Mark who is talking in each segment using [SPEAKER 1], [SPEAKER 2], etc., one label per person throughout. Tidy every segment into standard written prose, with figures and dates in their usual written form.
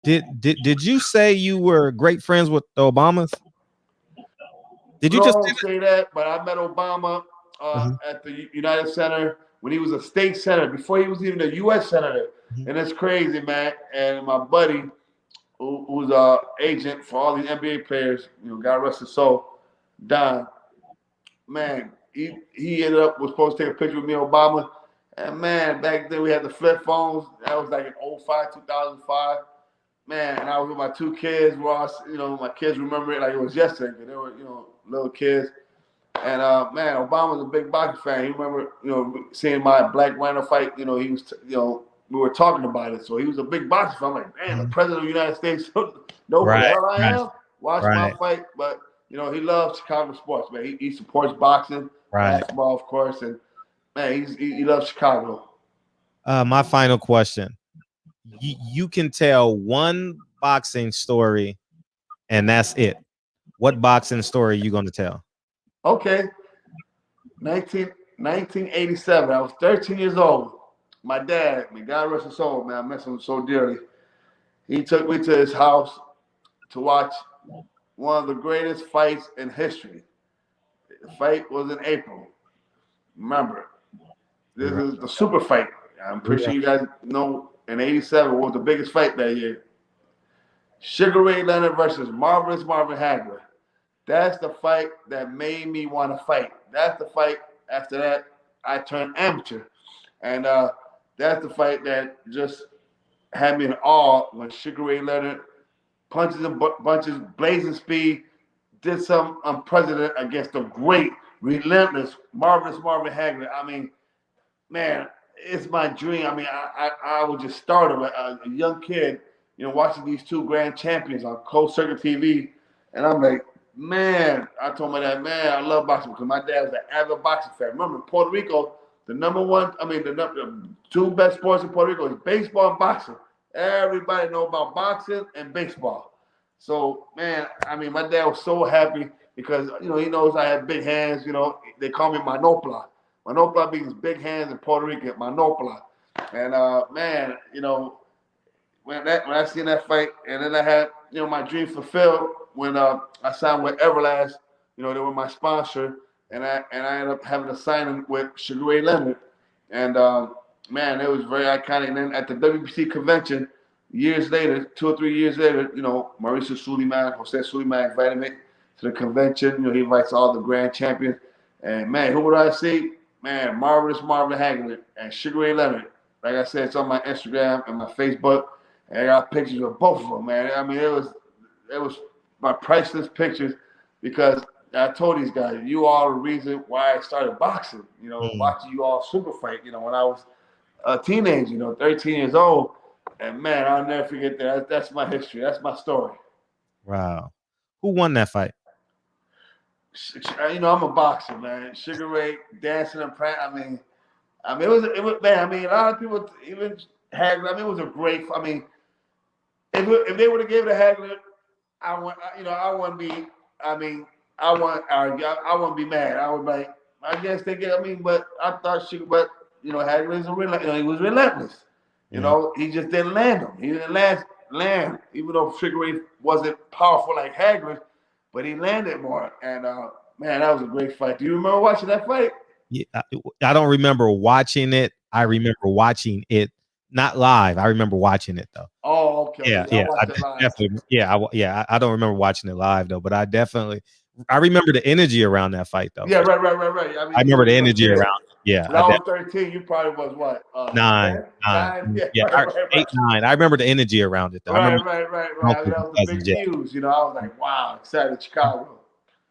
[SPEAKER 1] Did you say you were great friends with the Obamas? Did you just
[SPEAKER 2] No, say that, but I met Obama
[SPEAKER 1] uh-huh.
[SPEAKER 2] at the United Center when he was a state senator, before he was even a U.S. senator. And it's crazy, man. And my buddy, who's a agent for all these NBA players, God rest his soul, Don, man, he ended up was supposed to take a picture with me and Obama. And man, back then we had the flip phones. That was like in '05, 2005. Man, and I was with my two kids. My kids remember it like it was yesterday because they were, little kids. And man, Obama was a big boxing fan. He remember, seeing my Black Rhino fight. He was, we were talking about it. So he was a big boxing fan. I'm like, man, the president of the United States know who the
[SPEAKER 1] Right,
[SPEAKER 2] hell I
[SPEAKER 1] right,
[SPEAKER 2] am. Watch my
[SPEAKER 1] right,
[SPEAKER 2] fight, but he loves Chicago sports, man. He supports boxing,
[SPEAKER 1] right.
[SPEAKER 2] basketball, of course, and man, he loves Chicago.
[SPEAKER 1] My final question. You can tell one boxing story and that's it. What boxing story are you going to tell?
[SPEAKER 2] Okay, 1987. I was 13 years old. My dad, may God rest his soul, man, I miss him so dearly. He took me to his house to watch one of the greatest fights in history. The fight was in April. Remember, this
[SPEAKER 1] Right.
[SPEAKER 2] is the super fight. I'm pretty sure you guys know in '87 was the biggest fight that year. Sugar Ray Leonard versus Marvelous Marvin Hagler. That's the fight that made me want to fight. That's the fight. After that, I turned amateur, and that's the fight that just had me in awe when Sugar Ray Leonard punches and bunches, blazing speed, did something unprecedented against the great, relentless, marvelous Marvin Hagler. I mean, man, it's my dream. I mean, I was just startled, a young kid, watching these two grand champions on closed circuit TV, and I'm like, man, I told my dad, man, I love boxing because my dad was an avid boxing fan. Remember, in Puerto Rico, the two best sports in Puerto Rico is baseball and boxing. Everybody know about boxing and baseball. So, man, I mean, my dad was so happy because, he knows I have big hands. They call me Manopla. Manopla means big hands in Puerto Rican, Manopla. And, man, when I seen that fight, and then I had, my dream fulfilled when I signed with Everlast. They were my sponsor, and I ended up having a signing with Sugar Ray Leonard. And, man, it was very iconic. And then at the WBC convention, years later, 2 or 3 years later, Mauricio Suleiman, Jose Suleiman invited me to the convention. He invites all the grand champions. And, man, who would I see? Man, Marvelous Marvin Hagler and Sugar Ray Leonard. Like I said, it's on my Instagram and my Facebook. And I got pictures of both of them, man. I mean, it was my priceless pictures because I told these guys, you all the reason why I started boxing.
[SPEAKER 1] Mm.
[SPEAKER 2] Watching you all super fight. When I was a teenager, 13 years old, and man, I'll never forget that. That's my history. That's my story.
[SPEAKER 1] Wow. Who won that fight?
[SPEAKER 2] I'm a boxer, man. Sugar Ray dancing and praying. It was man. I mean, a lot of people even Hagler. I mean, it was a great. I mean, if they would have gave it to Hagler, I wouldn't be. I mean, I wouldn't argue. I wouldn't be mad. I would be like, I guess they get. I mean, but I thought but Hagler is he was relentless.
[SPEAKER 1] Yeah.
[SPEAKER 2] He just didn't land him. He didn't land, even though Sugar Ray wasn't powerful like Hagler, but he landed more. And man, that was a great fight. Do you remember watching that fight?
[SPEAKER 1] Yeah, I don't remember watching it. I remember watching it not live. I remember watching it though.
[SPEAKER 2] Oh, okay.
[SPEAKER 1] Yeah,
[SPEAKER 2] I
[SPEAKER 1] yeah, I
[SPEAKER 2] watched it live.
[SPEAKER 1] definitely. Yeah, I don't remember watching it live though, but I remember the energy around that fight though.
[SPEAKER 2] Yeah, right. I
[SPEAKER 1] I
[SPEAKER 2] mean,
[SPEAKER 1] remember the
[SPEAKER 2] you was
[SPEAKER 1] energy
[SPEAKER 2] big.
[SPEAKER 1] around. Yeah,
[SPEAKER 2] When I was 13, you probably was what?
[SPEAKER 1] nine,
[SPEAKER 2] 10?
[SPEAKER 1] nine.
[SPEAKER 2] 9? Yeah,
[SPEAKER 1] Yeah,
[SPEAKER 2] right.
[SPEAKER 1] 8, 9. I remember the energy around it though. I remember
[SPEAKER 2] Right. I mean,
[SPEAKER 1] uncles
[SPEAKER 2] that
[SPEAKER 1] and
[SPEAKER 2] was the big
[SPEAKER 1] cousins. Yeah,
[SPEAKER 2] news. I was like, wow, excited Chicago.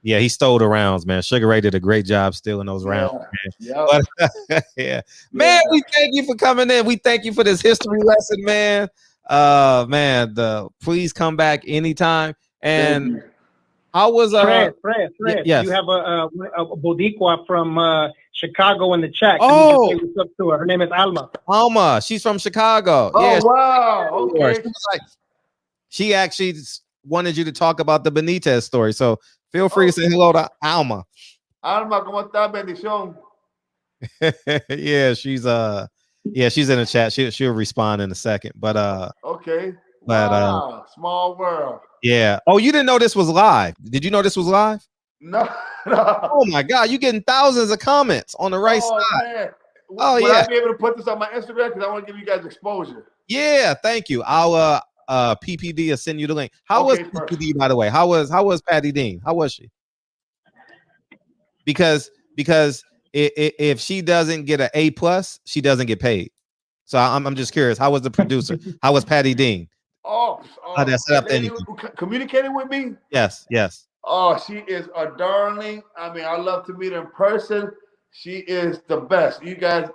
[SPEAKER 1] yeah, he stole the rounds, man. Sugar Ray did a great job stealing those rounds,
[SPEAKER 2] Yeah,
[SPEAKER 1] man.
[SPEAKER 2] yep,
[SPEAKER 1] But yeah, man,
[SPEAKER 2] yeah.
[SPEAKER 1] we thank you for coming in. We thank you for this history lesson, man. Man, please come back anytime.
[SPEAKER 2] Thank
[SPEAKER 1] And
[SPEAKER 2] you.
[SPEAKER 1] how was
[SPEAKER 3] Fred, you
[SPEAKER 1] yes.
[SPEAKER 3] have a Boricua from Chicago in the chat. Can you just say
[SPEAKER 1] Oh,
[SPEAKER 3] what's up to her? Her name is Alma.
[SPEAKER 1] Alma, she's from Chicago. Yeah,
[SPEAKER 2] Oh, wow. Okay.
[SPEAKER 1] she actually wanted you to talk about the Benitez story. So feel free to
[SPEAKER 2] Oh,
[SPEAKER 1] say hello to Alma.
[SPEAKER 2] Alma, ¿cómo estás? Bendición.
[SPEAKER 1] Yeah, she's in the chat. She'll respond in a second. But
[SPEAKER 2] Okay. Wow, small world.
[SPEAKER 1] Yeah. Oh, you didn't know this was live? Did you know this was live?
[SPEAKER 2] No.
[SPEAKER 1] Oh my God, you're getting thousands of comments on the right side.
[SPEAKER 2] Man.
[SPEAKER 1] Oh,
[SPEAKER 2] Would
[SPEAKER 1] yeah.
[SPEAKER 2] I be able to put this on my Instagram? Because I want to give you guys exposure.
[SPEAKER 1] Yeah, thank you. I'll PPD will send you the link. How was PPD, by the way? How was Patty Dean? How was she? Because if she doesn't get an A+, she doesn't get paid. So I'm just curious. How was the producer? How was Patty Dean?
[SPEAKER 2] Oh,
[SPEAKER 1] That's set up to anything.
[SPEAKER 2] Communicating with me?
[SPEAKER 1] Yes.
[SPEAKER 2] Oh, she is a darling. I mean, I love to meet her in person. She is the best. You got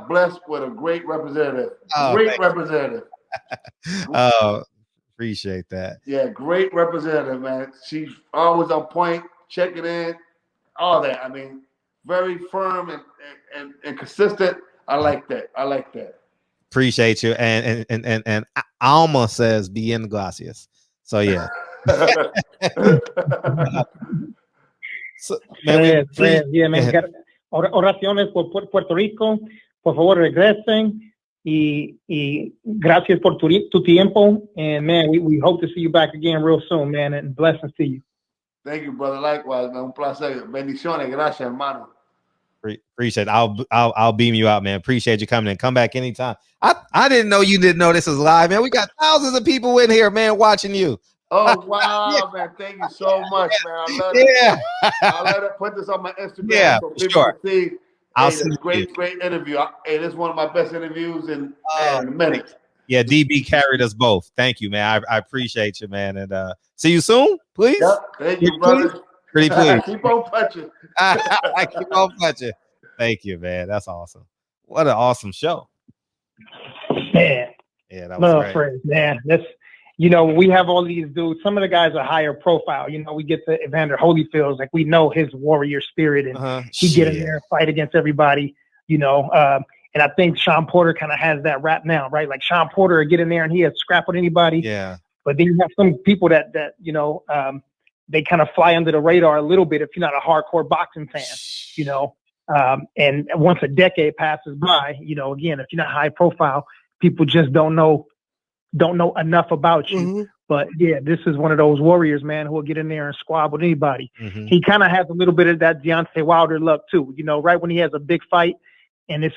[SPEAKER 2] blessed with a great representative. Great representative.
[SPEAKER 1] Oh, appreciate that.
[SPEAKER 2] Yeah, great representative, man. She's always on point, checking in, all that. I mean, very firm and consistent. I like that.
[SPEAKER 1] Appreciate you. And Alma says bien gracias. So yeah.
[SPEAKER 3] So, man, oraciones por Puerto Rico. Por favor, regresen. Y gracias por tu tiempo. And man, we hope to see you back again real soon, man. And blessings to you.
[SPEAKER 2] Thank you, brother. Likewise, man. Un placer. Bendiciones. Gracias, hermano.
[SPEAKER 1] Appreciate it. I'll beam you out, man. Appreciate you coming in. Come back anytime. I didn't know you didn't know this was live, man. We got thousands of people in here, man, watching you.
[SPEAKER 2] Oh wow, man! Thank you so much, man. I love it. I'll let it put this on my Instagram so people can see.
[SPEAKER 1] I'll see.
[SPEAKER 2] Great interview. Hey, this is one of my best interviews in a minute.
[SPEAKER 1] Yeah, DB carried us both. Thank you, man. I appreciate you, man. And see you soon, please.
[SPEAKER 2] Yep. Thank you, brother.
[SPEAKER 1] Pretty please.
[SPEAKER 2] Keep on punching.
[SPEAKER 1] I keep on punching. Thank you, man. That's awesome. What an awesome show.
[SPEAKER 3] Man.
[SPEAKER 1] Yeah, that was great.
[SPEAKER 3] Friends, man. That's we have all these dudes. Some of the guys are higher profile. We get to Evander Holyfield, like we know his warrior spirit, and he get in there and fight against everybody. And I think Sean Porter kind of has that rap now, right? Like Sean Porter would get in there and he had scrap with anybody.
[SPEAKER 1] Yeah.
[SPEAKER 3] But then you have some people that they kind of fly under the radar a little bit if you're not a hardcore boxing fan, and once a decade passes by, again, if you're not high profile, people just don't know enough about you.
[SPEAKER 1] Mm-hmm.
[SPEAKER 3] But yeah, this is one of those warriors, man, who will get in there and squab with anybody.
[SPEAKER 1] Mm-hmm.
[SPEAKER 3] He kind of has a little bit of that Deontay Wilder luck too, right when he has a big fight and this is